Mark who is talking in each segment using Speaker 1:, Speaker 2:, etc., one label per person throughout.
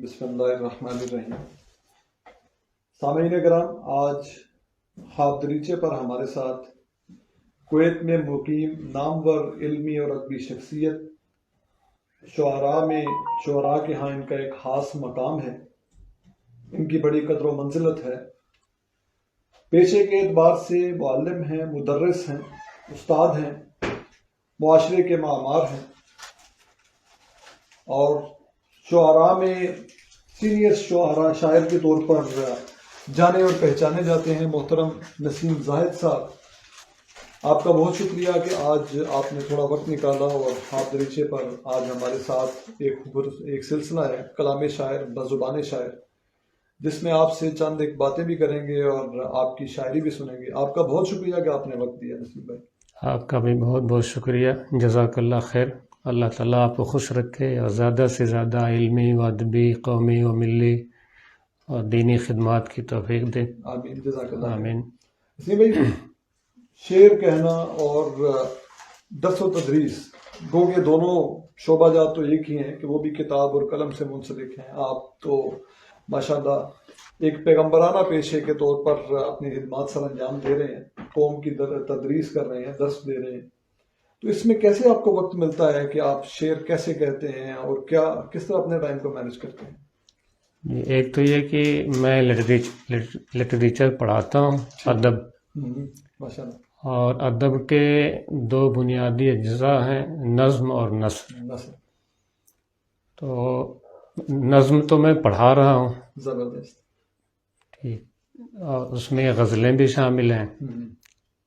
Speaker 1: بسم اللہ الرحمن الرحیم۔ سامعین کرام، آج خواب دریچے پر ہمارے ساتھ کویت میں مقیم نامور علمی اور ادبی شخصیت شعراء کے ہاں ان کا ایک خاص مقام ہے، ان کی بڑی قدر و منزلت ہے۔ پیشے کے اعتبار سے معلم ہیں، مدرس ہیں، استاد ہیں، معاشرے کے معمار ہیں اور شعراء میں سینئر شاعر کے طور پر جانے اور پہچانے جاتے ہیں۔ محترم نسیم زاہد صاحب، آپ کا بہت شکریہ کہ آج آپ نے تھوڑا وقت نکالا اور خواب دریچے پر آج ہمارے ساتھ ایک سلسلہ ہے کلام شاعر بزبان شاعر، جس میں آپ سے چند ایک باتیں بھی کریں گے اور آپ کی شاعری بھی سنیں گے۔ آپ کا بہت شکریہ کہ آپ نے وقت دیا نسیم بھائی۔
Speaker 2: آپ کا بھی بہت بہت شکریہ، جزاک اللہ خیر۔ اللہ تعالیٰ آپ کو خوش رکھے اور زیادہ سے زیادہ علمی و ادبی، قومی و ملی اور دینی خدمات کی توفیق دے،
Speaker 1: آمین، جزاک اللہ خیر۔
Speaker 2: آمین۔
Speaker 1: نسیم بھائی، شعر کہنا اور درس و تدریس، گو کہ دونوں شعبہ جات تو ایک ہی ہیں کہ وہ بھی کتاب اور قلم سے منسلک ہیں۔ آپ تو ماشاءاللہ ایک پیغمبرانہ پیشے کے طور پر اپنی خدمات سر انجام دے رہے ہیں، قوم کی تدریس کر رہے ہیں، درس دے رہے ہیں، تو اس میں کیسے آپ کو وقت ملتا ہے کہ آپ شعر کیسے کہتے ہیں اور کس طرح اپنے ٹائم کو مینیج کرتے ہیں؟
Speaker 2: ایک تو یہ کہ میں لٹریچر پڑھاتا ہوں، ادب،
Speaker 1: ماشاءاللہ،
Speaker 2: اور ادب کے دو بنیادی اجزاء ہیں، نظم اور نثر۔ تو نظم تو میں پڑھا رہا ہوں،
Speaker 1: زبردست،
Speaker 2: ٹھیک، اور اس میں غزلیں بھی شامل ہیں،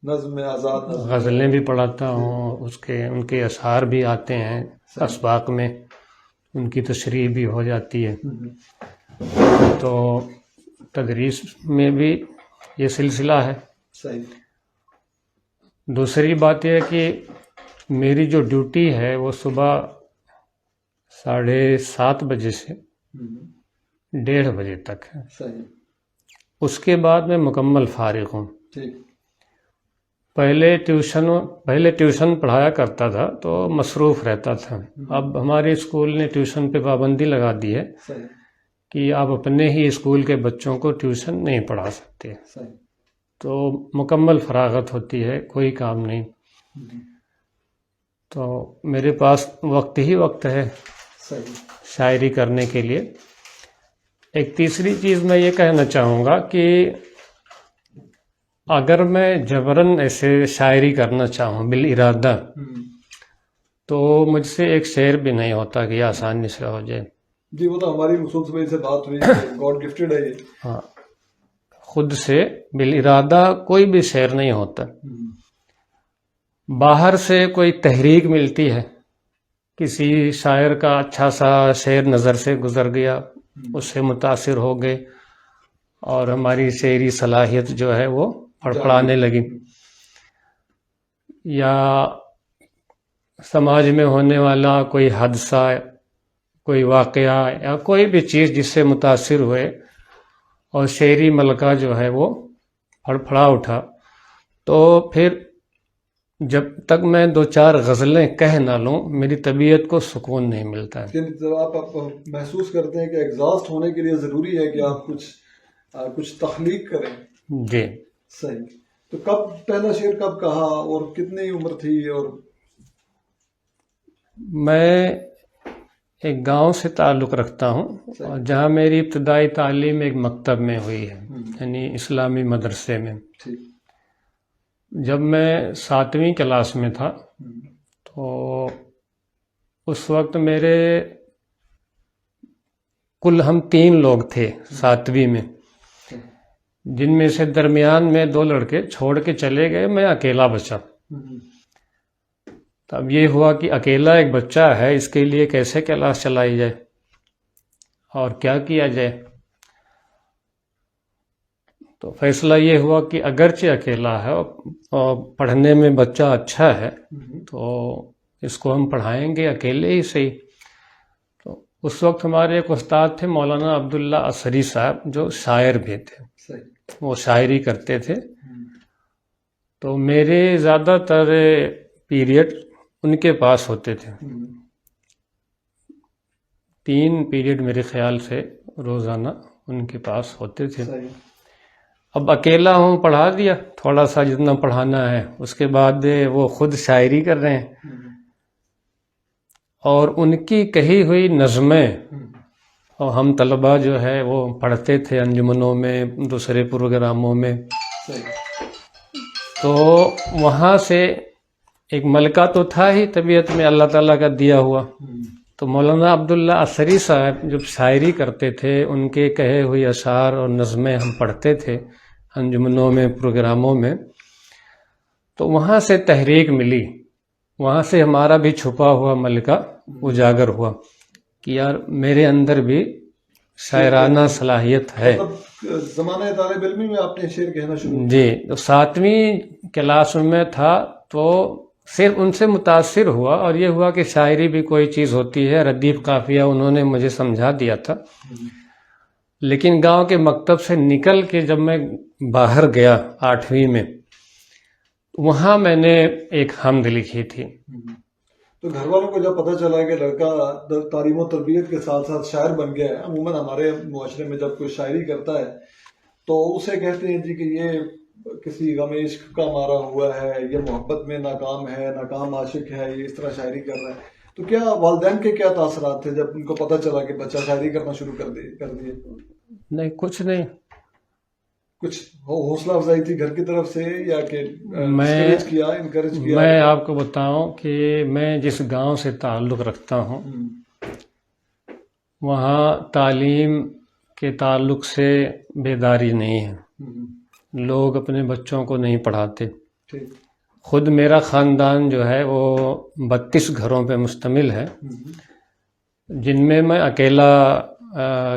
Speaker 1: نظم میں آزاد نظم،
Speaker 2: غزلیں بھی پڑھاتا ہوں، ان کے اشعار بھی آتے ہیں اسباق میں، ان کی تشریح بھی ہو جاتی ہے۔ تو تدریس میں بھی یہ سلسلہ ہے۔
Speaker 1: صحیح۔
Speaker 2: دوسری بات یہ ہے کہ میری جو ڈیوٹی ہے وہ صبح 7:30 بجے سے 1:30 بجے تک ہے۔
Speaker 1: صحیح۔
Speaker 2: اس کے بعد میں مکمل فارغ ہوں۔
Speaker 1: ٹھیک۔
Speaker 2: پہلے ٹیوشن پڑھایا کرتا تھا تو مصروف رہتا تھا، اب ہمارے اسکول نے ٹیوشن پہ پابندی لگا دی ہے کہ آپ اپنے ہی اسکول کے بچوں کو ٹیوشن نہیں پڑھا سکتے، تو مکمل فراغت ہوتی ہے، کوئی کام نہیں، تو میرے پاس وقت ہی وقت ہے شاعری کرنے کے لیے۔ ایک تیسری چیز میں یہ کہنا چاہوں گا کہ اگر میں جبراً ایسے شاعری کرنا چاہوں بالارادہ تو مجھ سے ایک شعر بھی نہیں ہوتا کہ یہ آسانی سے ہو جائے۔
Speaker 1: جی، وہ تو ہماری مسلسل بھائی سے بات ہوئی، گاڈ گفٹڈ ہے یہ۔
Speaker 2: ہاں، خود سے بالارادہ کوئی بھی شعر نہیں ہوتا، باہر سے کوئی تحریک ملتی ہے، کسی شاعر کا اچھا سا شعر نظر سے گزر گیا، اس سے متاثر ہو گئے اور ہماری شعری صلاحیت جو ہے وہ پھڑپڑانے لگی، یا سماج میں ہونے والا کوئی حادثہ، کوئی واقعہ یا کوئی بھی چیز جس سے متاثر ہوئے اور شعری ملکہ جو ہے وہ پھڑپڑا اٹھا، تو پھر جب تک میں 2-4 غزلیں کہہ نہ لوں میری طبیعت کو سکون نہیں ملتا ہے۔
Speaker 1: جب آپ محسوس کرتے ہیں کہ ایگزاسٹ ہونے کے لیے ضروری ہے کہ آپ کچھ تخلیق کریں۔
Speaker 2: جی
Speaker 1: صحیح۔ تو پہلا شعر کب کہا اور کتنی عمر تھی؟ اور
Speaker 2: میں ایک گاؤں سے تعلق رکھتا ہوں جہاں میری ابتدائی تعلیم ایک مکتب میں ہوئی ہے، یعنی اسلامی مدرسے میں۔ جب میں 7ویں کلاس میں تھا تو اس وقت کل ہم 3 لوگ تھے 7ویں میں، جن میں سے درمیان میں 2 لڑکے چھوڑ کے چلے گئے، میں اکیلا بچا۔ تب یہ ہوا کہ اکیلا ایک بچہ ہے، اس کے لیے کیسے کلاس چلائی جائے اور کیا کیا جائے؟ تو فیصلہ یہ ہوا کہ اگرچہ اکیلا ہے اور پڑھنے میں بچہ اچھا ہے تو اس کو ہم پڑھائیں گے اکیلے ہی صحیح۔ تو اس وقت ہمارے ایک استاد تھے مولانا عبداللہ اثری صاحب، جو شاعر بھی تھے، وہ شاعری کرتے تھے، تو میرے زیادہ تر پیریڈ ان کے پاس ہوتے تھے۔ 3 پیریڈ میرے خیال سے روزانہ ان کے پاس ہوتے تھے.
Speaker 1: صحیح.
Speaker 2: اب اکیلا ہوں، پڑھا دیا تھوڑا سا جتنا پڑھانا ہے. اس کے بعد وہ خود شاعری کر رہے ہیں اور ان کی کہی ہوئی نظمیں اور ہم طلباء جو ہے وہ پڑھتے تھے انجمنوں میں، دوسرے پروگراموں میں. تو وہاں سے ایک ملکہ تو تھا ہی طبیعت میں اللہ تعالیٰ کا دیا ہوا. تو مولانا عبداللہ اثری صاحب جب شاعری کرتے تھے ان کے کہے ہوئے اشعار اور نظمیں ہم پڑھتے تھے انجمنوں میں، پروگراموں میں. تو وہاں سے تحریک ملی، وہاں سے ہمارا بھی چھپا ہوا ملکہ اجاگر ہوا کہ یار میرے اندر بھی شاعرانہ صلاحیت ہے.
Speaker 1: زمانہ طالب علمی میں آپ نے شعر کہنا شروع؟
Speaker 2: جی، تو 7ویں کلاس میں تھا تو صرف ان سے متاثر ہوا اور یہ ہوا کہ شاعری بھی کوئی چیز ہوتی ہے. ردیف قافیہ انہوں نے مجھے سمجھا دیا تھا. لیکن گاؤں کے مکتب سے نکل کے جب میں باہر گیا 8ویں میں، وہاں میں نے ایک حمد لکھی تھی.
Speaker 1: تو گھر والوں کو جب پتہ چلا کہ لڑکا تعلیم و تربیت کے ساتھ ساتھ شاعر بن گیا ہے، عموماً ہمارے معاشرے میں جب کوئی شاعری کرتا ہے تو اسے کہتے ہیں جی کہ یہ کسی غم عشق کا مارا ہوا ہے، یہ محبت میں ناکام ہے، ناکام عاشق ہے، یہ اس طرح شاعری کر رہا ہے. تو کیا والدین کے کیا تاثرات تھے جب ان کو پتہ چلا کہ بچہ شاعری کرنا شروع کر دیے؟
Speaker 2: نہیں، کچھ نہیں.
Speaker 1: کچھ حوصلہ افزائی تھی گھر کی طرف سے یا کہ انکریج کیا؟
Speaker 2: میں آپ کو بتاؤں کہ میں جس گاؤں سے تعلق رکھتا ہوں وہاں تعلیم کے تعلق سے بیداری نہیں ہے. لوگ اپنے بچوں کو نہیں پڑھاتے. خود میرا خاندان جو ہے وہ 32 گھروں پہ مشتمل ہے، جن میں میں اکیلا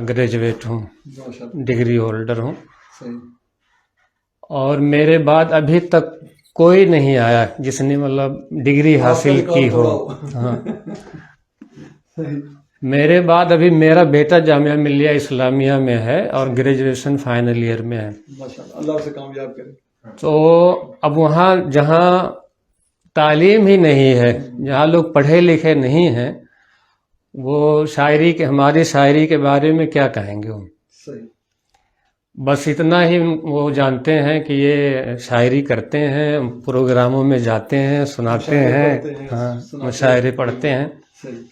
Speaker 2: گریجویٹ ہوں، ڈگری ہولڈر ہوں. اور میرے بعد ابھی تک کوئی نہیں آیا جس نے مطلب ڈگری حاصل کی ہو. ہاں، میرے بعد ابھی میرا بیٹا جامعہ ملیہ اسلامیہ میں ہے اور گریجویشن فائنل ایئر میں ہے.
Speaker 1: اللہ اسے کامیاب کرے.
Speaker 2: تو اب وہاں جہاں تعلیم ہی نہیں ہے، جہاں لوگ پڑھے لکھے نہیں ہیں، وہ شاعری کے ہماری شاعری کے بارے میں کیا کہیں گے؟
Speaker 1: صحیح.
Speaker 2: بس اتنا ہی وہ جانتے ہیں کہ یہ شاعری کرتے ہیں، پروگراموں میں جاتے ہیں، سناتے ہیں، ہاں، مشاعرے پڑھتے ہیں.
Speaker 1: صحیح.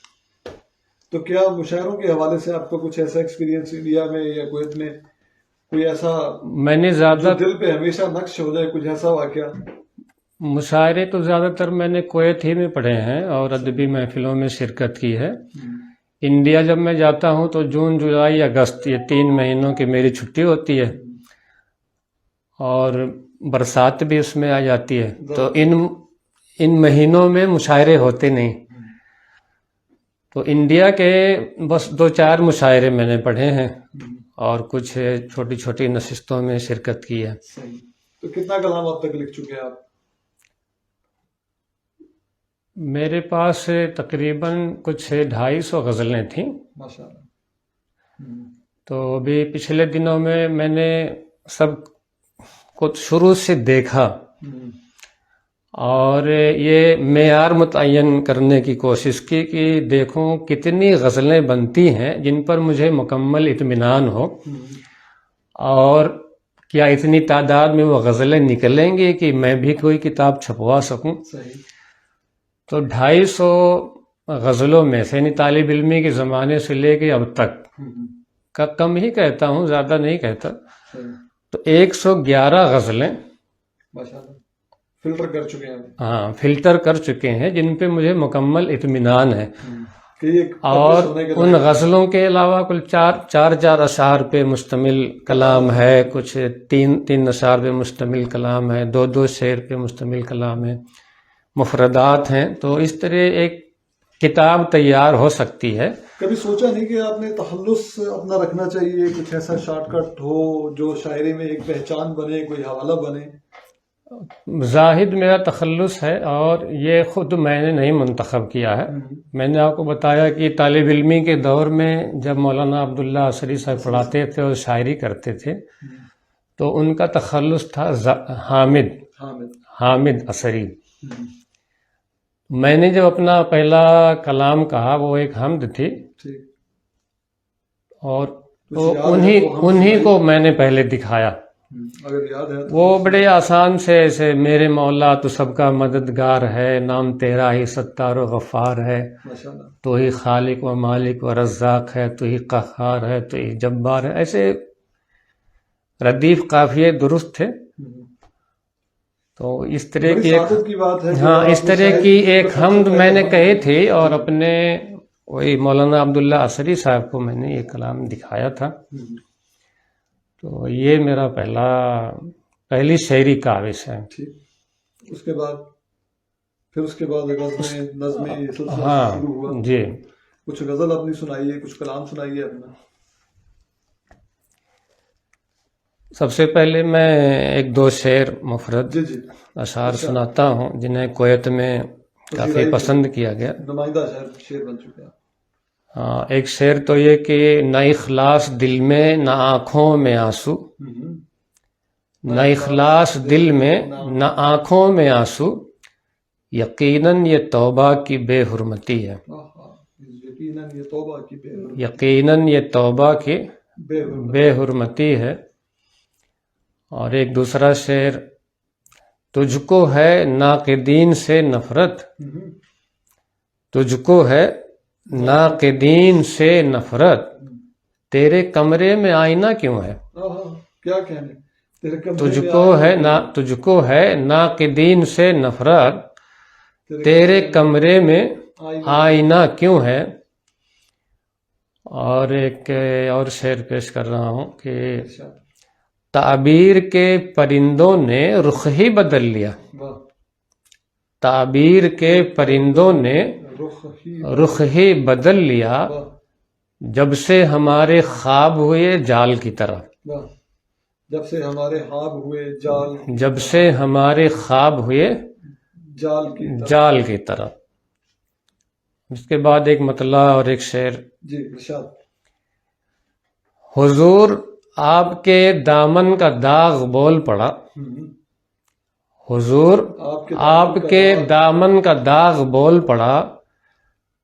Speaker 1: تو کیا مشاعروں کے حوالے سے آپ کو کچھ ایسا ایکسپیرینس انڈیا میں یا کویت میں کوئی ایسا
Speaker 2: میں نے زیادہ
Speaker 1: دل پہ ہمیشہ نقش ہو جائے، کچھ ایسا واقعہ؟
Speaker 2: مشاعرے تو زیادہ تر میں نے کویت ہی میں پڑھے ہیں اور ادبی محفلوں میں شرکت کی ہے. انڈیا جب میں جاتا ہوں تو جون، جولائی، اگست، یہ 3 مہینوں کی میری چھٹی ہوتی ہے اور برسات بھی اس میں آ جاتی ہے. تو ان مہینوں میں مشاعرے ہوتے نہیں. تو انڈیا کے بس 2-4 مشاعرے میں نے پڑھے ہیں اور کچھ چھوٹی چھوٹی نشستوں میں شرکت کی ہے.
Speaker 1: تو کتنا کلام اب تک لکھ چکے ہیں آپ؟
Speaker 2: میرے پاس تقریباً کچھ 250 غزلیں تھیں.
Speaker 1: ماشاءاللہ.
Speaker 2: تو ابھی پچھلے دنوں میں نے سب کو شروع سے دیکھا اور یہ معیار متعین کرنے کی کوشش کی کہ دیکھوں کتنی غزلیں بنتی ہیں جن پر مجھے مکمل اطمینان ہو، اور کیا اتنی تعداد میں وہ غزلیں نکلیں گی کہ میں بھی کوئی کتاب چھپوا سکوں. تو 250 غزلوں میں سے، یعنی طالب علمی کے زمانے سے لے کے اب تک کا کم ہی کہتا ہوں، زیادہ نہیں کہتا، تو 111 غزلیں
Speaker 1: فلٹر کر چکے ہیں.
Speaker 2: ہاں، فلٹر کر چکے ہیں جن پہ مجھے مکمل اطمینان ہے. اور ان غزلوں کے علاوہ کل 4 اشعار پہ مشتمل کلام ہے، کچھ 3 اشعار پہ مشتمل کلام ہے، 2 شعر پہ مشتمل کلام ہے، مفردات ہیں. تو اس طرح ایک کتاب تیار ہو سکتی ہے.
Speaker 1: کبھی سوچا نہیں کہ آپ نے تخلص اپنا رکھنا چاہیے، کچھ ایسا شارٹ کٹ ہو جو شاعری میں ایک پہچان بنے، کوئی حوالہ بنے؟
Speaker 2: زاہد میرا تخلص ہے اور یہ خود میں نے نہیں منتخب کیا ہے. میں نے آپ کو بتایا کہ طالب علمی کے دور میں جب مولانا عبداللہ اثری صاحب پڑھاتے تھے اور شاعری کرتے تھے تو ان کا تخلص تھا حامد اثری. میں نے جب اپنا پہلا کلام کہا وہ ایک حمد تھی، اور
Speaker 1: کچھ
Speaker 2: تو
Speaker 1: یاد ہے
Speaker 2: انہی
Speaker 1: تو ہم
Speaker 2: انہی
Speaker 1: سنائیے۔
Speaker 2: کو میں نے پہلے دکھایا.
Speaker 1: اگر یاد ہے تو
Speaker 2: وہ بڑے آسان سے ایسے میرے مولا تو سب کا مددگار ہے، نام تیرا ہی ستار و غفار ہے،
Speaker 1: ماشاء اللہ.
Speaker 2: تو ہی خالق و مالک و رزاق ہے، تو ہی قہار ہے، تو ہی جبار ہے. ایسے ردیف قافیے درست تھے. تو اس طرح
Speaker 1: بڑی
Speaker 2: کی ایک
Speaker 1: سعادت کی بات ہے کہ
Speaker 2: ہاں
Speaker 1: آپ
Speaker 2: اس
Speaker 1: نے
Speaker 2: طرح
Speaker 1: شاعری
Speaker 2: کی
Speaker 1: میں
Speaker 2: ایک
Speaker 1: سب سے
Speaker 2: حمد
Speaker 1: پہلے
Speaker 2: میں نے
Speaker 1: حمد
Speaker 2: کہی
Speaker 1: کی.
Speaker 2: تھی، اور
Speaker 1: جی.
Speaker 2: اپنے وہی مولانا عبداللہ اثری صاحب کو میں نے یہ کلام دکھایا تھا. تو یہ میرا پہلی شعری کاوش ہے.
Speaker 1: ٹھیک. اس کے بعد پھر اس کے بعد غزلیں نظمیں یہ سلسلہ
Speaker 2: ہاں
Speaker 1: شروع ہوا.
Speaker 2: جی.
Speaker 1: کچھ غزل اپنی سنائیے، کچھ کلام سنائیے اپنا.
Speaker 2: سب سے پہلے میں ایک دو شعر مفرد
Speaker 1: جی جی.
Speaker 2: اشعار
Speaker 1: اچھا.
Speaker 2: سناتا ہوں جنہیں کویت میں کافی
Speaker 1: پذیرائی
Speaker 2: پسند کیا گیا.
Speaker 1: نمائندہ شعر بن چکے ہیں.
Speaker 2: ہاں ایک شعر تو یہ کہ نہ اخلاص دل میں نہ آنکھوں میں آنسو، نہ اخلاص دل میں نہ آنکھوں میں آنسو، یقیناً یہ توبہ کی بے حرمتی ہے.
Speaker 1: یقیناً یہ توبہ کی بے حرمتی.
Speaker 2: یقیناً یہ توبہ کی
Speaker 1: بے حرمتی.
Speaker 2: بے حرمتی ہے. اور ایک دوسرا شعر، تجھ کو ہے ناقدین سے نفرت، تجھ کو ہے ناقدین سے نفرت، تیرے کمرے میں آئینہ کیوں ہے.
Speaker 1: کیا کہنے. تیرے کمرے
Speaker 2: تجھ
Speaker 1: میں
Speaker 2: کو
Speaker 1: آئینہ
Speaker 2: ہے
Speaker 1: کیوں
Speaker 2: تجھ کو ہے ناقدین سے نفرت، تیرے کمرے میں آئینہ کیوں ہے. اور ایک اور شعر پیش کر رہا ہوں کہ
Speaker 1: اچھا.
Speaker 2: تعبیر کے پرندوں نے رخ ہی بدل لیا،
Speaker 1: واہ.
Speaker 2: تعبیر کے پرندوں نے رخ ہی بدل لیا،
Speaker 1: واہ.
Speaker 2: جب سے ہمارے خواب ہوئے جال کی طرح،
Speaker 1: واہ. جب سے ہمارے خواب ہوئے جال کی
Speaker 2: جب
Speaker 1: طرح.
Speaker 2: سے ہمارے خواب ہوئے
Speaker 1: جال کی طرح.
Speaker 2: جال کی طرح. اس کے بعد ایک مطلع اور ایک شعر،
Speaker 1: جی ارشاد.
Speaker 2: حضور آپ کے دامن کا داغ بول پڑا، حضور آپ کے دامن کا داغ بول پڑا،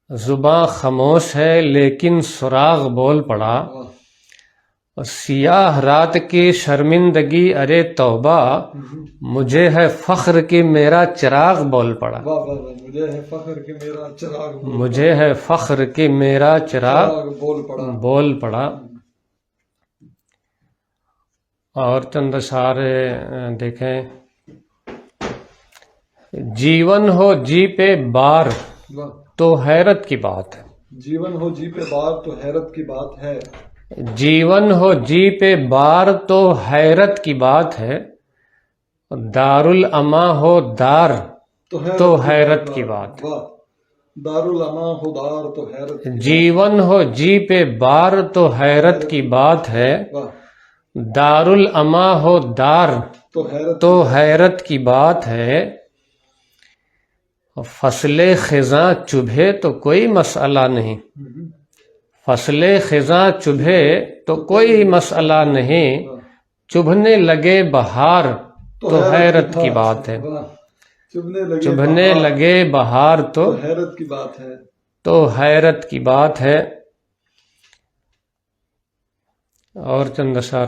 Speaker 2: زباں خاموش ہے لیکن سراغ بول پڑا، اور سیاہ رات کی شرمندگی ارے توبہ، مجھے ہے فخر کہ میرا چراغ بول پڑا.
Speaker 1: مجھے ہے فخر کہ میرا چراغ
Speaker 2: مجھے ہے فخر کہ میرا چراغ بول پڑا. اور چند اشعار دیکھیں، جیون ہو جی پہ بار تو حیرت کی بات ہے،
Speaker 1: جیون ہو جی پہ بار تو حیرت کی بات ہے،
Speaker 2: جیون ہو جی پہ بار تو حیرت کی بات ہے، دارالعما ہو دار تو حیرت کی بات ہے.
Speaker 1: دارالعما ہو دار تو حیرت.
Speaker 2: جیون ہو جی پہ بار تو حیرت کی بات ہے، دارالعما ہو دار تو حیرت کی بات ہے، فصل خزاں چبھے تو کوئی مسئلہ نہیں، فصل خزاں چبھے تو کوئی مسئلہ نہیں، چبھنے لگے بہار تو حیرت کی بات ہے، چبھنے لگے بہار تو
Speaker 1: حیرت کی بات ہے،
Speaker 2: تو حیرت کی بات ہے. اور چند اشعار،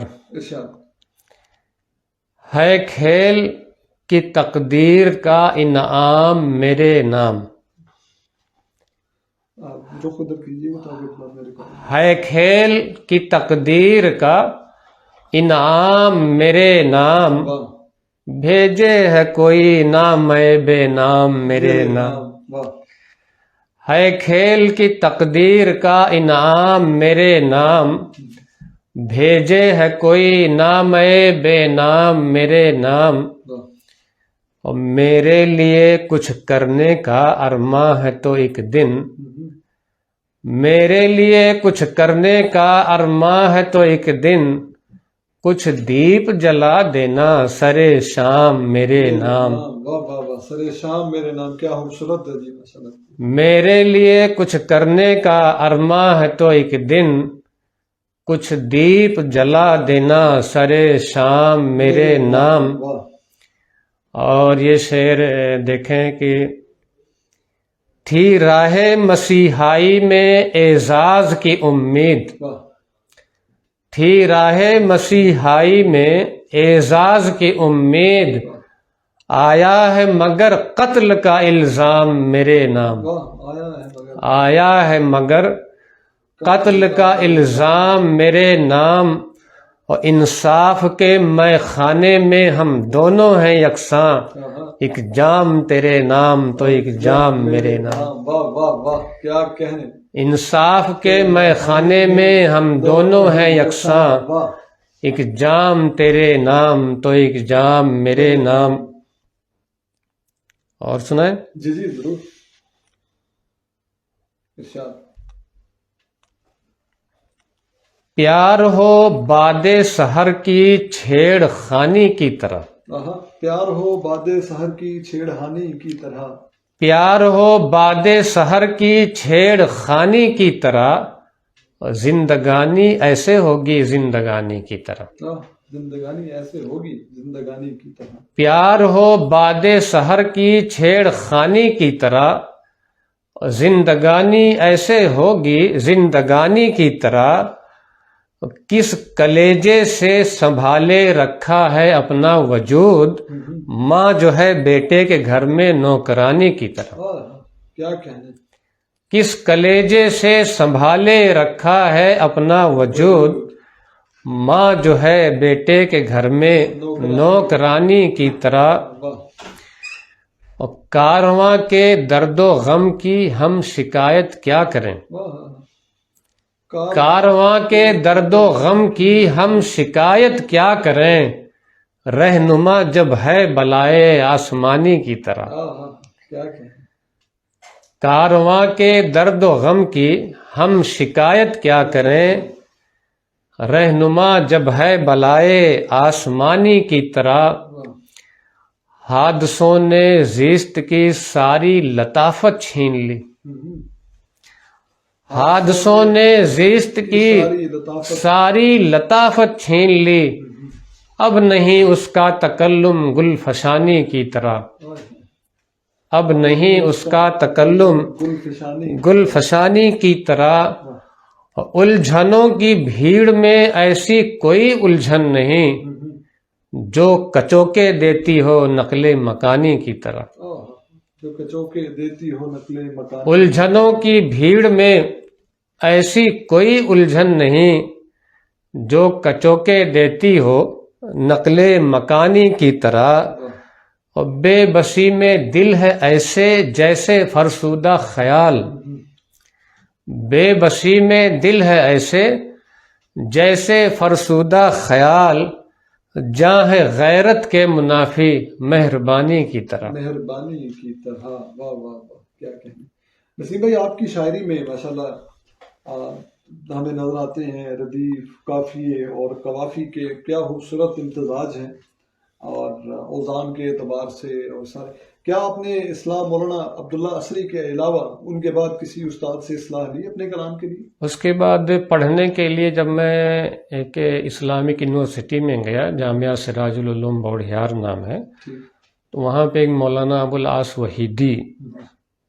Speaker 2: ہے کھیل کی تقدیر کا انعام میرے نام، ہے کھیل کی تقدیر کا انعام میرے نام، بھیجے ہے کوئی نام میں بے نام میرے نام، ہے کھیل کی تقدیر کا انعام میرے نام، بھیجے ہے کوئی نام بے نام میرے نام، اور میرے لیے کچھ کرنے کا ارماں ہے تو ایک دن، میرے لیے کچھ کرنے کا ارماں ہے تو ایک دن، کچھ دیپ جلا دینا سرے شام میرے نام،
Speaker 1: سرے شام میرے نام. کیا خوبصورت ہے جی.
Speaker 2: میرے لیے کچھ کرنے کا ارماں ہے تو ایک دن، کچھ دیپ جلا دینا سرے شام میرے نام. اور یہ شعر دیکھیں کہ تھی راہ مسیحائی میں اعزاز کی امید، تھی راہ مسیحائی میں اعزاز کی امید، آیا ہے مگر قتل کا الزام میرے نام،
Speaker 1: واہ، آیا ہے مگر
Speaker 2: آیا ہے مگر قتل کا الزام میرے نام، اور انصاف کے میں خانے میں ہم دونوں ہیں یکساں، ایک جام تیرے نام تو ایک جام میرے نام۔
Speaker 1: واہ واہ واہ، کیا کہنے،
Speaker 2: انصاف کے میں خانے میں ہم دونوں ہیں یکساں،
Speaker 1: واہ،
Speaker 2: ایک جام تیرے نام تو ایک جام میرے نام۔ اور سنائیں؟
Speaker 1: جی جی ضرور، ارشاد۔
Speaker 2: پیار ہو باد سحر کی چھیڑ خانی کی طرح،
Speaker 1: پیار ہو باد سحر کی چھیڑ ہانی کی طرح،
Speaker 2: پیار ہو باد سحر کی چھیڑ خانی کی طرح، زندگانی ایسے ہوگی زندگانی کی طرح،
Speaker 1: زندگانی ایسے ہوگی زندگانی کی طرح،
Speaker 2: پیار ہو باد سحر کی چھیڑ خانی کی طرح، زندگانی ایسے ہوگی زندگانی کی طرح، کس کلیجے سے سنبھالے رکھا ہے اپنا وجود، ماں جو ہے بیٹے کے گھر میں نوکرانی کی طرح،
Speaker 1: کیا کہنے،
Speaker 2: کس کلیجے سے سنبھالے رکھا ہے اپنا وجود، ماں جو ہے بیٹے کے گھر میں نوکرانی کی طرح، اور کارواں کے درد و غم کی ہم شکایت کیا کریں، کارواں کے درد و غم کی ہم شکایت کیا کریں، رہنما جب ہے بلائے آسمانی کی طرح، کارواں کے درد و غم کی ہم شکایت کیا کریں، رہنما جب ہے بلائے آسمانی کی طرح، حادثوں نے زیست کی ساری لطافت چھین لی، حادثوں نے زیست کی ساری لطافت چھین لی، اب نہیں اس کا تکلم گل فشانی کی طرح، اب نہیں اس کا تکلم گل فشانی کی طرح، الجھنوں کی بھیڑ میں ایسی کوئی الجھن نہیں جو کچوکے دیتی ہو نقل مکانی کی طرح،
Speaker 1: جو کچوکے دیتی ہو نقل مکانی،
Speaker 2: الجھنوں کی بھیڑ میں ایسی کوئی الجھن نہیں جو کچوکے دیتی ہو نقل مکانی کی طرح، اور بے بسی میں دل ہے ایسے جیسے فرسودہ خیال، بے بسی میں دل ہے ایسے جیسے فرسودہ خیال، جاں ہے غیرت کے منافی مہربانی کی طرح،
Speaker 1: مہربانی کی طرح، واہ واہ واہ، کیا کہنے۔ نسیم بھائی، آپ کی شاعری میں ماشاءاللہ ہمیں نظر آتے ہیں ردیف، قافیے اور قوافی کے کیا خوبصورت امتزاج ہیں، اور اوزان کے اعتبار سے، اور سارے، کیا آپ نے اسلام مولانا عبداللہ اصری کے علاوہ ان کے بعد کسی استاد سے اصلاح لی اپنے کلام کے لیے؟
Speaker 2: اس کے بعد پڑھنے کے لیے جب میں ایک اسلامک یونیورسٹی میں گیا، جامعہ سراج العلوم بوڑھیار نام ہے، تو وہاں پہ ایک مولانا ابو العاص وحیدی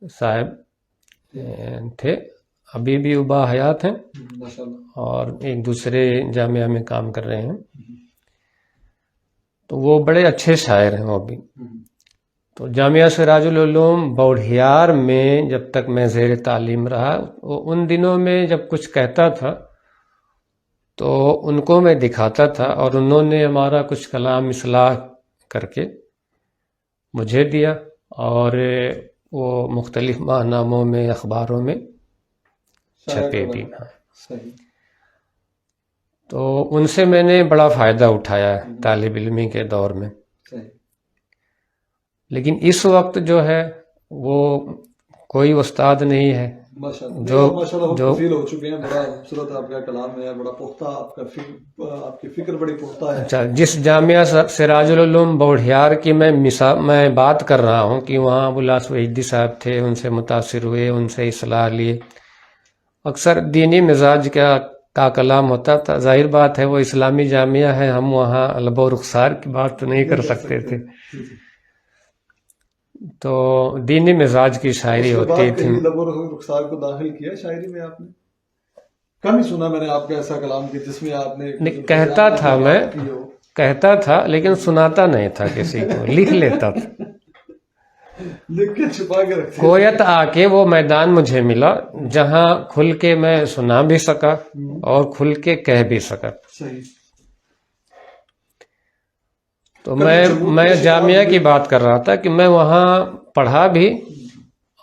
Speaker 2: صاحب تھے، ابھی بھی ابا حیات ہیں اور ایک دوسرے جامعہ میں کام کر رہے ہیں، تو وہ بڑے اچھے شاعر ہیں وہ بھی۔ تو جامعہ سراج العلوم بوڑھیار میں جب تک میں زیر تعلیم رہا، ان دنوں میں جب کچھ کہتا تھا تو ان کو میں دکھاتا تھا، اور انہوں نے ہمارا کچھ کلام اصلاح کر کے مجھے دیا، اور وہ مختلف ماہناموں میں، اخباروں میں چھپے بھی۔ تو ان سے میں نے بڑا فائدہ اٹھایا ہے طالب علمی کے دور میں، لیکن اس وقت جو ہے وہ کوئی استاد نہیں ہے جو
Speaker 1: ہو چکے ہیں، بڑا خوبصورت آپ کا کلام ہے، بڑا پختہ آپ کی فکر بڑی پختہ ہے۔
Speaker 2: اچھا، جس جامعہ سراج العلوم بوڑھیار کی میں بات کر رہا ہوں کہ وہاں ابو العاص وحیدی صاحب تھے، ان سے متاثر ہوئے، ان سے اصلاح لیے، اکثر دینی مزاج کا کلام ہوتا تھا، ظاہر بات ہے وہ اسلامی جامعہ ہے، ہم وہاں لب و رخسار کی بات تو نہیں کر سکتے تھے، تو دینی مزاج کی شاعری ہوتی تھی۔
Speaker 1: لب و رخسار کو داخل کیا شاعری میں آپ نے؟ کم ہی سنا میں نے آپ کا ایسا کلام کہ جس میں آپ نے
Speaker 2: نہیں، کہتا تھا میں، کہتا تھا لیکن سناتا نہیں تھا کسی کو، لکھ لیتا تھا.
Speaker 1: لکھ کے چھپا کے رکھتے.
Speaker 2: کویت آ کے وہ میدان مجھے ملا جہاں کھل کے میں سنا بھی سکا اور کھل کے کہہ بھی سکا.
Speaker 1: صحیح.
Speaker 2: تو میں جامعہ کی بات کر رہا تھا کہ میں وہاں پڑھا بھی،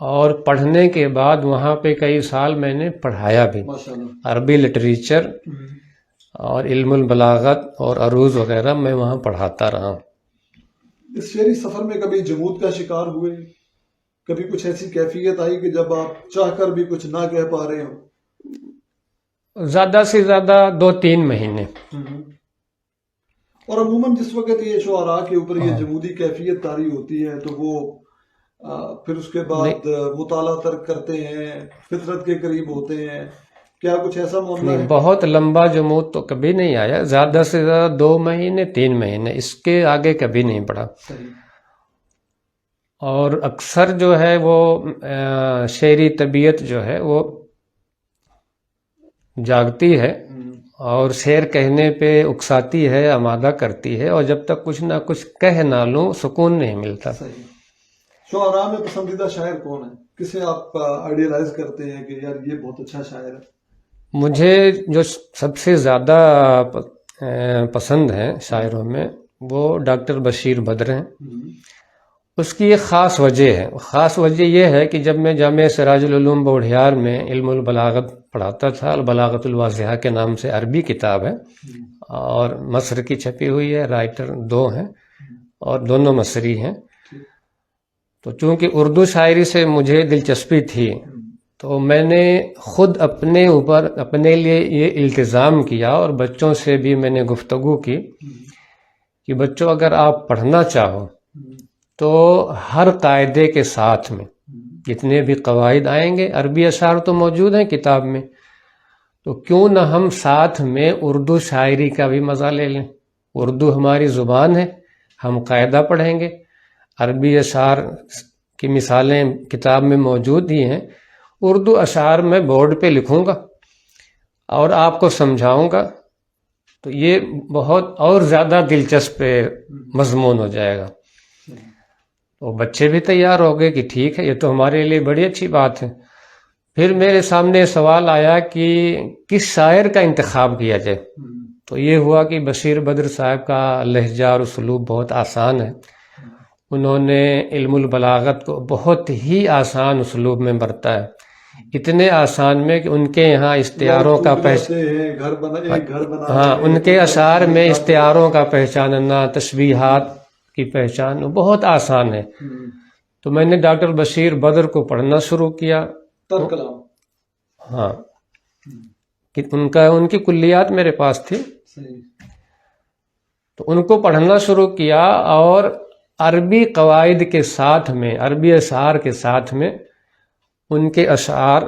Speaker 2: اور پڑھنے کے بعد وہاں پہ کئی سال میں نے پڑھایا بھی.
Speaker 1: ماشاءاللہ.
Speaker 2: عربی لٹریچر اور علم البلاغت اور عروض وغیرہ میں وہاں پڑھاتا رہا.
Speaker 1: اس شعری سفر میں کبھی جمود کا شکار ہوئے؟ کبھی کچھ ایسی کیفیت آئی کہ جب آپ چاہ کر بھی کچھ نہ کہہ پا رہے ہو؟
Speaker 2: زیادہ سے زیادہ 2-3 مہینے.
Speaker 1: اور عموماً جس وقت یہ شعراء کے اوپر یہ جمودی کیفیت طاری ہوتی ہے تو وہ پھر اس کے بعد مطالعہ ترک کرتے ہیں، فطرت کے قریب ہوتے ہیں. کیا کچھ ایسا معاملہ ہے؟
Speaker 2: بہت لمبا جمود تو کبھی نہیں آیا، زیادہ سے زیادہ 2 مہینے 3 مہینے، اس کے آگے کبھی نہیں پڑا. اور اکثر جو ہے وہ شعری طبیعت جو ہے وہ جاگتی ہے اور شعر کہنے پہ اکساتی ہے، آمادہ کرتی ہے، اور جب تک کچھ نہ کچھ کہہ نہ لوں سکون نہیں ملتا.
Speaker 1: شعراء میں پسندیدہ شاعر کون ہے؟ کسے آپ آئیڈیلائز کرتے ہیں کہ یار یہ بہت اچھا شاعر ہے؟
Speaker 2: مجھے جو سب سے زیادہ پسند ہیں شاعروں میں وہ ڈاکٹر بشیر بدر ہیں. اس کی ایک خاص وجہ ہے. خاص وجہ یہ ہے کہ جب میں جامعہ سراج العلوم بوڑھیار میں علم البلاغت پڑھاتا تھا، البلاغت الواضحہ کے نام سے عربی کتاب ہے اور مصر کی چھپی ہوئی ہے، رائٹر 2 ہیں اور دونوں مصری ہیں. تو چونکہ اردو شاعری سے مجھے دلچسپی تھی تو میں نے خود اپنے اوپر اپنے لیے یہ التزام کیا اور بچوں سے بھی میں نے گفتگو کی کہ بچوں اگر آپ پڑھنا چاہو تو ہر قاعدے کے ساتھ میں جتنے بھی قواعد آئیں گے، عربی اشعار تو موجود ہیں کتاب میں، تو کیوں نہ ہم ساتھ میں اردو شاعری کا بھی مزہ لے لیں. اردو ہماری زبان ہے، ہم قاعدہ پڑھیں گے، عربی اشعار کی مثالیں کتاب میں موجود ہی ہیں، اردو اشعار میں بورڈ پہ لکھوں گا اور آپ کو سمجھاؤں گا، تو یہ بہت اور زیادہ دلچسپ مضمون ہو جائے گا. تو بچے بھی تیار ہو گئے کہ ٹھیک ہے، یہ تو ہمارے لیے بڑی اچھی بات ہے. پھر میرے سامنے سوال آیا کہ کس شاعر کا انتخاب کیا جائے. تو یہ ہوا کہ بشیر بدر صاحب کا لہجہ اور اسلوب بہت آسان ہے. انہوں نے علم البلاغت کو بہت ہی آسان اسلوب میں برتا ہے، اتنے آسان میں کہ ان کے یہاں اشتہاروں کا ان کے اشعار میں اشتہاروں کا پہچاننا، تشبیہات کی پہچان بہت آسان ہے. تو میں نے ڈاکٹر بشیر بدر کو پڑھنا شروع کیا. ہاں، ان کی کلیات میرے پاس تھی، تو ان کو پڑھنا شروع کیا اور عربی قواعد کے ساتھ میں، عربی اشعار کے ساتھ میں ان کے اشعار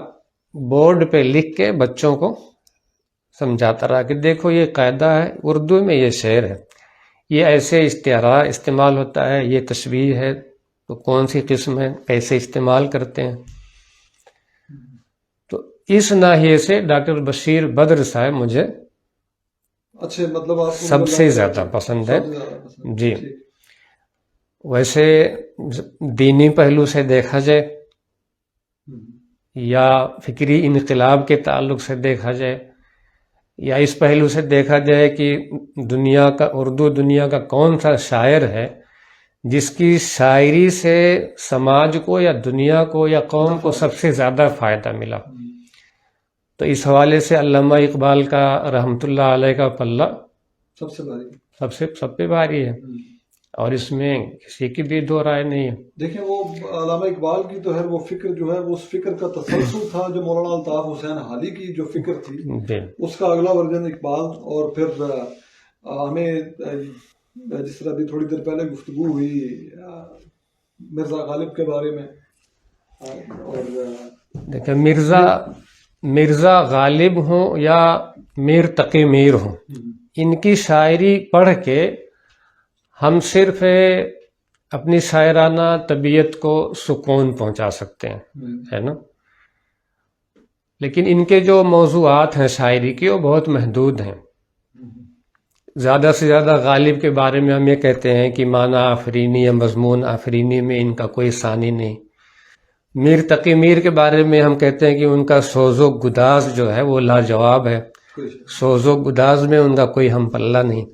Speaker 2: بورڈ پہ لکھ کے بچوں کو سمجھاتا رہا کہ دیکھو یہ قاعدہ ہے، اردو میں یہ شعر ہے، یہ ایسے استعارہ استعمال ہوتا ہے، یہ تشبیہ ہے تو کون سی قسم ہے، کیسے استعمال کرتے ہیں. تو اس ناحیے سے ڈاکٹر بشیر بدر صاحب مجھے
Speaker 1: اچھے مطلب آپ
Speaker 2: سب سے زیادہ پسند ہے. جی، ویسے دینی پہلو سے دیکھا جائے یا فکری انقلاب کے تعلق سے دیکھا جائے یا اس پہلو سے دیکھا جائے کہ اردو دنیا کا کون سا شاعر ہے جس کی شاعری سے سماج کو یا دنیا کو یا قوم کو سب سے زیادہ فائدہ ملا، تو اس حوالے سے علامہ اقبال کا رحمۃ اللہ علیہ کا پلہ سب پہ بھاری ہے، اور اس میں کسی کی بھی دو رائے نہیں ہے.
Speaker 1: دیکھیں وہ علامہ اقبال کی تو ہے وہ فکر جو ہے، اس فکر کا تسلسل تھا جو مولانا الطاف حسین حالی کی جو فکر تھی اس کا اگلا ورژن اقبال، اور پھر ہمیں جس طرح بھی تھوڑی دیر پہلے گفتگو ہوئی مرزا غالب کے بارے میں، اور
Speaker 2: دیکھیں مرزا غالب ہوں یا میر تقی میر ہوں، ان کی شاعری پڑھ کے ہم صرف اپنی شاعرانہ طبیعت کو سکون پہنچا سکتے ہیں، ہے نا. لیکن ان کے جو موضوعات ہیں شاعری کے وہ بہت محدود ہیں. زیادہ سے زیادہ غالب کے بارے میں ہم یہ کہتے ہیں کہ معنی آفرینی یا مضمون آفرینی میں ان کا کوئی ثانی نہیں. میر تقی میر کے بارے میں ہم کہتے ہیں کہ ان کا سوز و گداز جو ہے وہ لاجواب ہے. سوز و گداز میں ان کا کوئی ہم پلہ نہیں.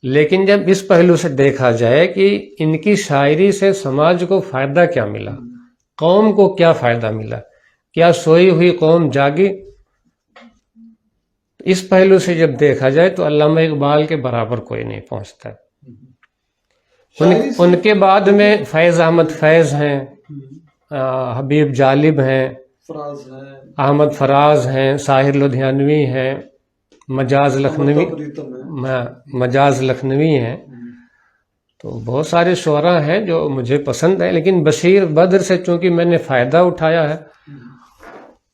Speaker 2: لیکن جب اس پہلو سے دیکھا جائے کہ ان کی شاعری سے سماج کو فائدہ کیا ملا، قوم کو کیا فائدہ ملا، کیا سوئی ہوئی قوم جاگی، اس پہلو سے جب دیکھا جائے تو علامہ اقبال کے برابر کوئی نہیں پہنچتا. ان کے بعد میں فیض احمد فیض ہیں، حبیب جالب ہیں، احمد فراز ہیں، ساحر لدھیانوی ہیں، مجاز لکھنوی ہیں. تو بہت سارے شعراء ہیں جو مجھے پسند ہیں، لیکن بشیر بدر سے چونکہ میں نے فائدہ اٹھایا ہے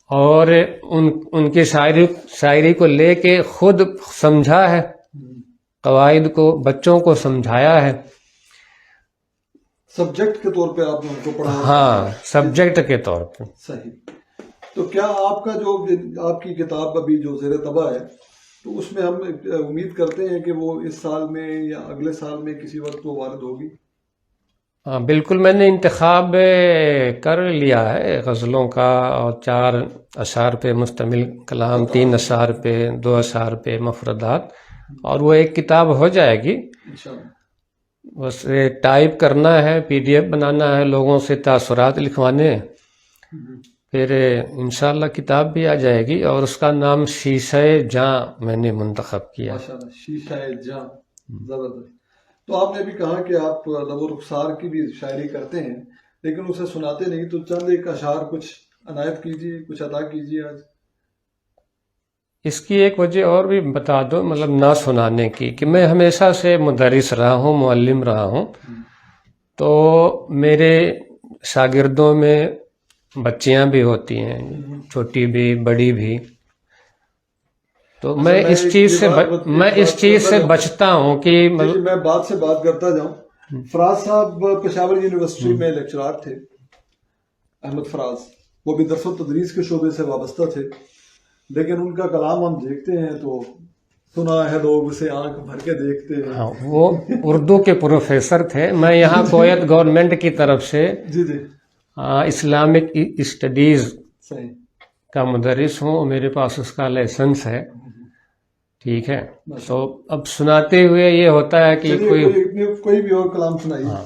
Speaker 2: اور ان کی شاعری کو لے کے خود سمجھا ہے، قواعد کو بچوں کو سمجھایا ہے.
Speaker 1: سبجیکٹ کے طور پہ آپ نے ان کو پڑھا؟
Speaker 2: ہاں، سبجیکٹ کے طور پہ.
Speaker 1: صحیح. تو کیا آپ کا جو آپ کی کتاب ابھی جو زیر طبع ہے تو اس میں ہم امید کرتے ہیں کہ وہ اس سال میں یا اگلے سال میں کسی وقت وہ وارد ہوگی؟
Speaker 2: ہاں بالکل، میں نے انتخاب کر لیا ہے غزلوں کا، اور 4 اشعار پہ مشتمل کلام، 3 اشعار پہ، 2 اشعار پہ مفردات، اور وہ ایک کتاب ہو جائے گی. بس ٹائپ کرنا ہے، PDF بنانا ہے، لوگوں سے تاثرات لکھوانے ہیں، پھر انشاءاللہ کتاب بھی آ جائے گی. اور اس کا نام شیشہ جاں میں نے منتخب کیا.
Speaker 1: شیشہ جاں، زبردست. تو آپ نے بھی کہا کہ آپ لب و رخسار کی بھی شاعری کرتے ہیں لیکن اسے سناتے نہیں، تو چند ایک اشعار کچھ عنایت کیجیے، کچھ عطا کیجیے آج.
Speaker 2: اس کی ایک وجہ اور بھی بتا دو، مطلب نہ سنانے کی، کہ میں ہمیشہ سے مدرس رہا ہوں، معلم رہا ہوں. تو میرے شاگردوں میں بچیاں بھی ہوتی ہیں، چھوٹی بھی بڑی بھی. تو میں اس چیز سے بچتا ہوں کہ
Speaker 1: میں بات سے بات کرتا جاؤں. فراز صاحب پشاور یونیورسٹی میں لیکچرار تھے، احمد فراز. وہ بھی درس و تدریس کے شعبے سے وابستہ تھے، لیکن ان کا کلام ہم دیکھتے ہیں تو سنا ہے لوگ اسے آنکھ بھر کے دیکھتے ہیں.
Speaker 2: وہ اردو کے پروفیسر تھے. میں یہاں کویت گورنمنٹ کی طرف سے اسلامک اسٹڈیز کا مدرس ہوں، میرے پاس اس کا لائسنس ہے. ٹھیک ہے، تو اب سناتے ہوئے یہ ہوتا ہے کہ
Speaker 1: کوئی بھی اور کلام سنائیے.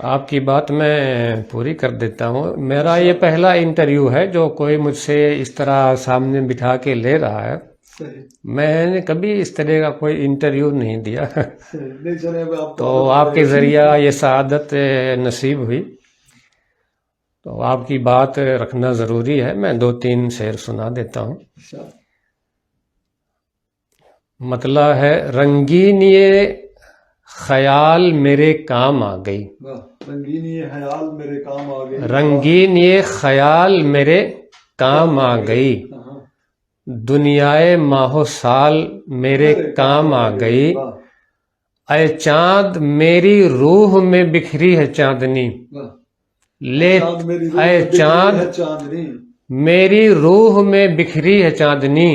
Speaker 2: آپ کی بات میں پوری کر دیتا ہوں. میرا یہ پہلا انٹرویو ہے جو کوئی مجھ سے اس طرح سامنے بٹھا کے لے رہا ہے. میں نے کبھی اس طرح کا کوئی انٹرویو نہیں دیا. تو آپ کے ذریعہ یہ سعادت نصیب ہوئی، تو آپ کی بات رکھنا ضروری ہے. میں 2-3 شعر سنا دیتا ہوں. مطلب ہے، رنگین یہ خیال میرے کام آ گئی،
Speaker 1: رنگین یہ خیال میرے کام آ گئی،
Speaker 2: رنگین یہ خیال میرے کام آ گئی، دنیائے ماہ و سال میرے کام آ گئی. اے چاند میری روح میں بکھری ہے چاندنی، لے اے چاند میری روح میں بکھری ہے چاندنی،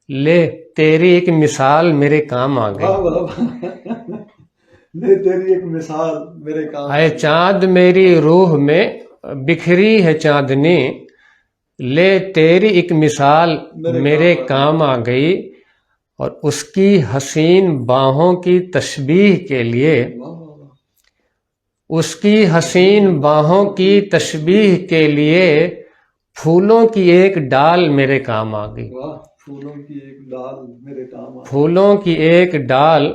Speaker 2: لے تیری ایک مثال میرے کام آ گئی.
Speaker 1: لے تیری ایک مثال میرے کام.
Speaker 2: اے چاند میری روح میں بکھری ہے چاندنی، لے تیری ایک مثال میرے کام آ گئی. اور اس کی حسین باہوں کی تشبیہ کے لیے، اس کی حسین باہوں کی تشبیہ کے لیے پھولوں کی ایک ڈال میرے کام آ گئی.
Speaker 1: پھولوں کی ایک ڈال میرے کام آ گئی.
Speaker 2: پھولوں کی ایک ڈال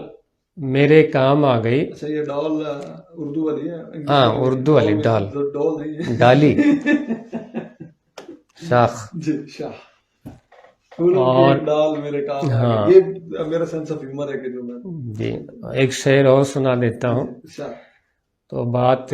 Speaker 2: میرے کام آ گئی.
Speaker 1: اچھا، یہ ڈال اردو والی ہے؟
Speaker 2: ہاں، اردو والی ڈال،
Speaker 1: ڈول نہیں،
Speaker 2: ڈالی، شاخ.
Speaker 1: جی، شاخ. پھولوں کی ایک ڈال میرے کام آ گئی. یہ میرا سینس آف ہیومر ہے کہ جو میں
Speaker 2: جی ایک شعر اور سنا دیتا ہوں. تو بات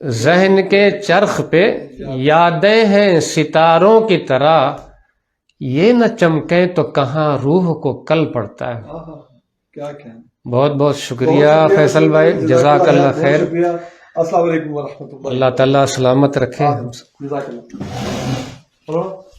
Speaker 2: ذہن کے چرخ پہ یادیں ہیں ستاروں کی طرح، یہ نہ چمکیں تو کہاں روح کو کل پڑتا ہے.
Speaker 1: کیا کہیں.
Speaker 2: بہت بہت شکریہ فیصل بھائی، جزاک اللہ خیر.
Speaker 1: شکریہ. السلام علیکم ورحمۃ اللہ.
Speaker 2: اللہ تعالیٰ سلامت رکھے.
Speaker 1: جزاک اللہ.